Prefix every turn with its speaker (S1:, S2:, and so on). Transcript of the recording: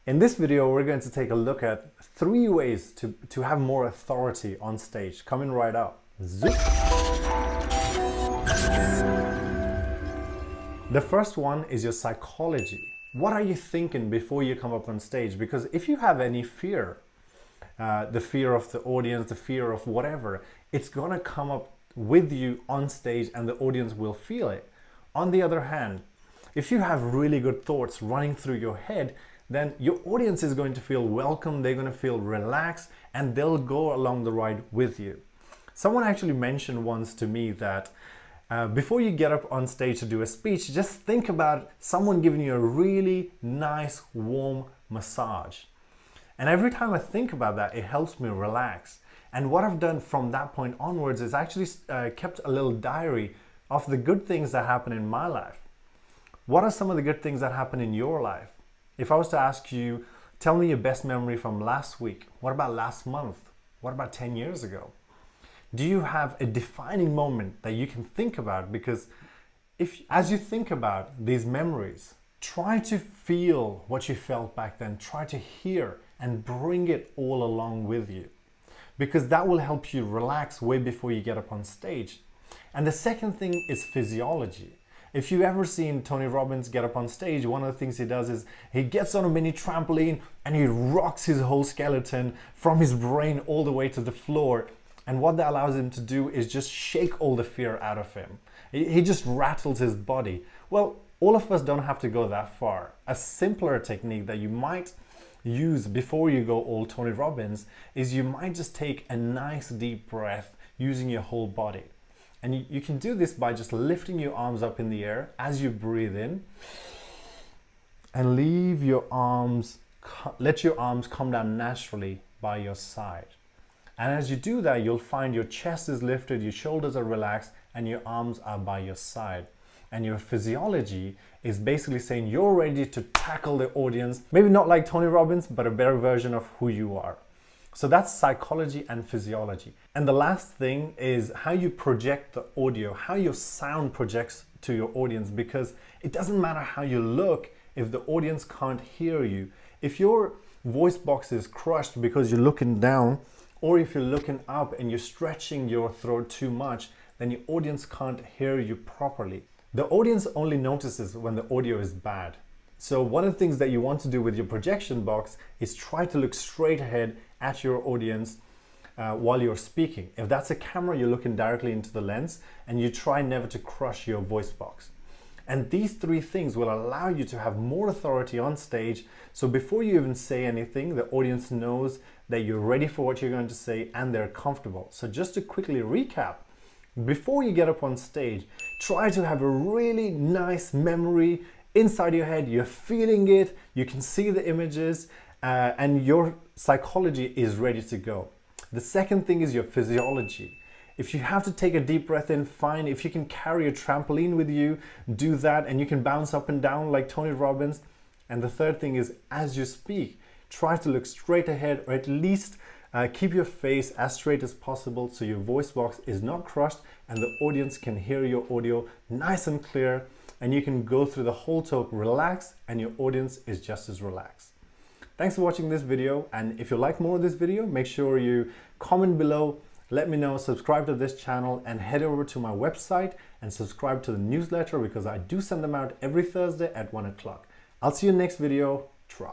S1: In this video, we're going to take a look at 3 ways to have more authority on stage. Coming right up. Zoop. The first one is your psychology. What are you thinking before you come up on stage? Because if you have any fear, the fear of the audience, the fear of whatever, it's gonna come up with you on stage and the audience will feel it. On the other hand, if you have really good thoughts running through your head, then your audience is going to feel welcome, they're going to feel relaxed, and they'll go along the ride with you. Someone actually mentioned once to me that before you get up on stage to do a speech, just think about someone giving you a really nice, warm massage. And every time I think about that, it helps me relax. And what I've done from that point onwards is actually kept a little diary of the good things that happen in my life. What are some of the good things that happen in your life? If I was to ask you, tell me your best memory from last week. What about last month? What about 10 years ago? Do you have a defining moment that you can think about? Because as you think about these memories, try to feel what you felt back then. Try to hear and bring it all along with you, because that will help you relax way before you get up on stage. And the second thing is physiology. If you've ever seen Tony Robbins get up on stage, one of the things he does is he gets on a mini trampoline and he rocks his whole skeleton from his brain all the way to the floor. And what that allows him to do is just shake all the fear out of him. He just rattles his body. Well, all of us don't have to go that far. A simpler technique that you might use before you go all Tony Robbins is you might just take a nice deep breath using your whole body. And you can do this by just lifting your arms up in the air as you breathe in, and leave your arms, let your arms come down naturally by your side. And as you do that, you'll find your chest is lifted, your shoulders are relaxed, and your arms are by your side. And your physiology is basically saying you're ready to tackle the audience. Maybe not like Tony Robbins, but a better version of who you are. So that's psychology and physiology. And the last thing is how you project the audio, how your sound projects to your audience, because it doesn't matter how you look if the audience can't hear you. If your voice box is crushed because you're looking down, or if you're looking up and you're stretching your throat too much, then your audience can't hear you properly. The audience only notices when the audio is bad. So one of the things that you want to do with your projection box is try to look straight ahead at your audience while you're speaking. If that's a camera, you're looking directly into the lens, and you try never to crush your voice box. And these 3 things will allow you to have more authority on stage. So before you even say anything, the audience knows that you're ready for what you're going to say and they're comfortable. So just to quickly recap, before you get up on stage, try to have a really nice memory inside your head. You're feeling it, you can see the images, and your psychology is ready to go. The second thing is your physiology. If you have to take a deep breath in, fine. If you can carry a trampoline with you, do that, and you can bounce up and down like Tony Robbins. And the third thing is, as you speak, try to look straight ahead, or at least keep your face as straight as possible so your voice box is not crushed and the audience can hear your audio nice and clear, and you can go through the whole talk relaxed and your audience is just as relaxed. Thanks for watching this video, and if you like more of this video, make sure you comment below, let me know, subscribe to this channel, and head over to my website and subscribe to the newsletter, because I do send them out every Thursday at 1 o'clock. I'll see you next video. Tra.